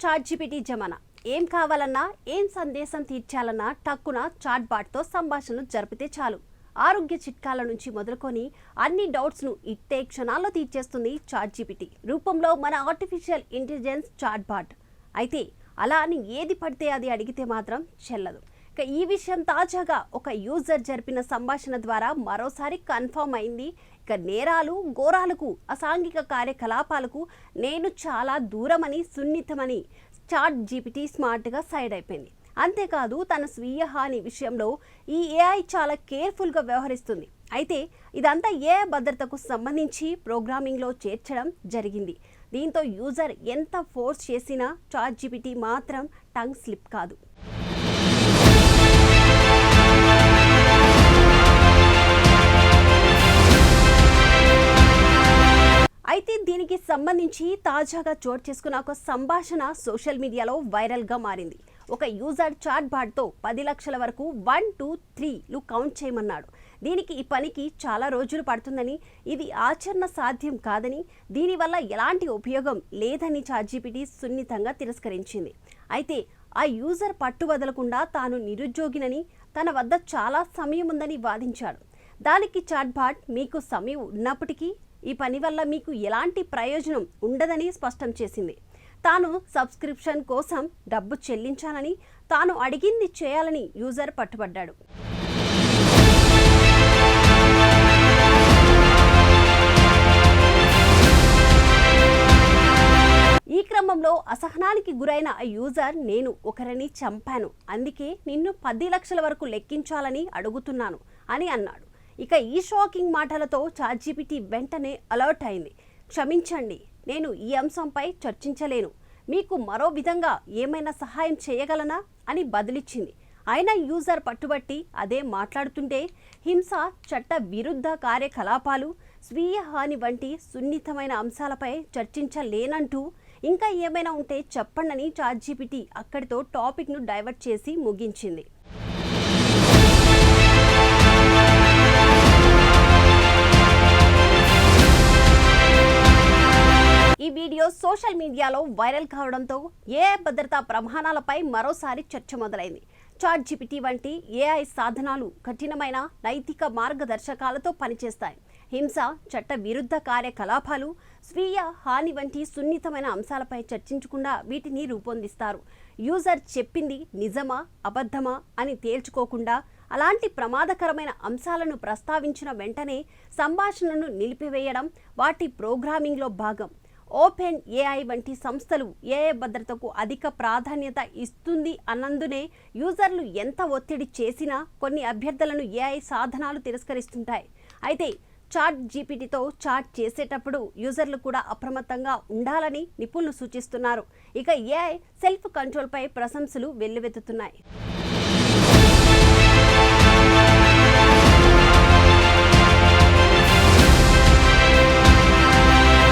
Chat GPT జమానా. ఏం కావాలన్నా, ఏం సందేశం తీర్చాలన్నా టక్కున చాట్ బాట్తో సంభాషణలు జరిపితే చాలు. ఆరోగ్య చిట్కాల నుంచి మొదలుకొని అన్ని డౌట్స్ను ఇట్టే క్షణాల్లో తీర్చేస్తుంది చాట్ జీపీటీ రూపంలో మన ఆర్టిఫిషియల్ ఇంటెలిజెన్స్ చాట్ బాట్. అయితే అలా అని ఏది పడితే అది అడిగితే మాత్రం చెల్లదు. ఇక ఈ విషయం తాజాగా ఒక యూజర్ జరిపిన సంభాషణ ద్వారా మరోసారి కన్ఫర్మ్ అయింది. ఇక నేరాలు, ఘోరాలకు, అసాంఘిక కార్యకలాపాలకు నేను చాలా దూరమని, సున్నితమని చాట్ జీపీటీ స్మార్ట్గా సైడ్ అయిపోయింది. అంతేకాదు తన స్వీయ హాని విషయంలో ఈ ఏఐ చాలా కేర్ఫుల్గా వ్యవహరిస్తుంది. అయితే ఇదంతా ఏఐ భద్రతకు సంబంధించి ప్రోగ్రామింగ్లో చేర్చడం జరిగింది. దీంతో యూజర్ ఎంత ఫోర్స్ చేసినా చాట్ జీపీటీ మాత్రం టంగ్ స్లిప్ కాదు. అయితే దీనికి సంబంధించి తాజాగా చోటు చేసుకున్న ఒక సంభాషణ సోషల్ మీడియాలో వైరల్గా మారింది. ఒక యూజర్ చాట్ బాట్తో 10 లక్షల వరకు 1, 2, 3లు కౌంట్ చేయమన్నాడు. దీనికి ఈ పనికి చాలా రోజులు పడుతుందని, ఇది ఆచరణ సాధ్యం కాదని, దీనివల్ల ఎలాంటి ఉపయోగం లేదని చాట్ జీపీటీ సున్నితంగా తిరస్కరించింది. అయితే ఆ యూజర్ పట్టు వదలకుండా తాను నిరుద్యోగినని, తన వద్ద చాలా సమయం ఉందని వాదించాడు. దానికి చాట్ బాట్ మీకు సమయం ఉన్నప్పటికీ ఈ పని వల్ల మీకు ఎలాంటి ప్రయోజనం ఉండదని స్పష్టం చేసింది. తాను సబ్స్క్రిప్షన్ కోసం డబ్బు చెల్లించాలని, తాను అడిగింది చేయాలని యూజర్ పట్టుబడ్డాడు. ఈ క్రమంలో అసహనానికి గురైన ఆ యూజర్, నేను ఒకరిని చంపాను, అందుకే నిన్ను 10 లక్షల వరకు లెక్కించాలని అడుగుతున్నాను అని అన్నాడు. ఇక ఈ షాకింగ్ మాటలతో చాట్ జీపీటీ వెంటనే అలర్ట్ అయింది. క్షమించండి, నేను ఈ అంశంపై చర్చించలేను, మీకు మరో విధంగా ఏమైనా సహాయం చేయగలనా అని బదులిచ్చింది. అయినా యూజర్ పట్టుబట్టి అదే మాట్లాడుతుంటే హింస, చట్ట విరుద్ధ కార్యకలాపాలు, స్వీయ హాని వంటి సున్నితమైన అంశాలపై చర్చించలేనంటూ ఇంకా ఏమైనా ఉంటే చెప్పండని చాట్ జీపీటీ అక్కడితో టాపిక్ను డైవర్ట్ చేసి ముగించింది. ఈ వీడియో సోషల్ మీడియాలో వైరల్ కావడంతో ఏఐ భద్రతా ప్రమాణాలపై మరోసారి చర్చ మొదలైంది. చాట్ జీపీటీ వంటి ఏఐ సాధనాలు కఠినమైన నైతిక మార్గదర్శకాలతో పనిచేస్తాయి. హింస, చట్ట విరుద్ధ కార్యకలాపాలు, స్వీయ హాని వంటి సున్నితమైన అంశాలపై చర్చించకుండా వీటిని రూపొందిస్తారు. యూజర్ చెప్పింది నిజమా, అబద్ధమా అని తేల్చుకోకుండా అలాంటి ప్రమాదకరమైన అంశాలను ప్రస్తావించిన వెంటనే సంభాషణను నిలిపివేయడం వాటి ప్రోగ్రామింగ్లో భాగం. ఓపెన్ ఏఐ వంటి సంస్థలు ఏఐ భద్రతకు అధిక ప్రాధాన్యత ఇస్తుంది అన్నందునే యూజర్లు ఎంత ఒత్తిడి చేసినా కొన్ని అభ్యర్థనలను ఏఐ సాధనాలు తిరస్కరిస్తుంటాయి. అయితే చాట్ జీపీటీతో చాట్ చేసేటప్పుడు యూజర్లు కూడా అప్రమత్తంగా ఉండాలని నిపుణులు సూచిస్తున్నారు. ఇక ఏఐ సెల్ఫ్ కంట్రోల్పై ప్రశంసలు వెల్లువెత్తుతున్నాయి.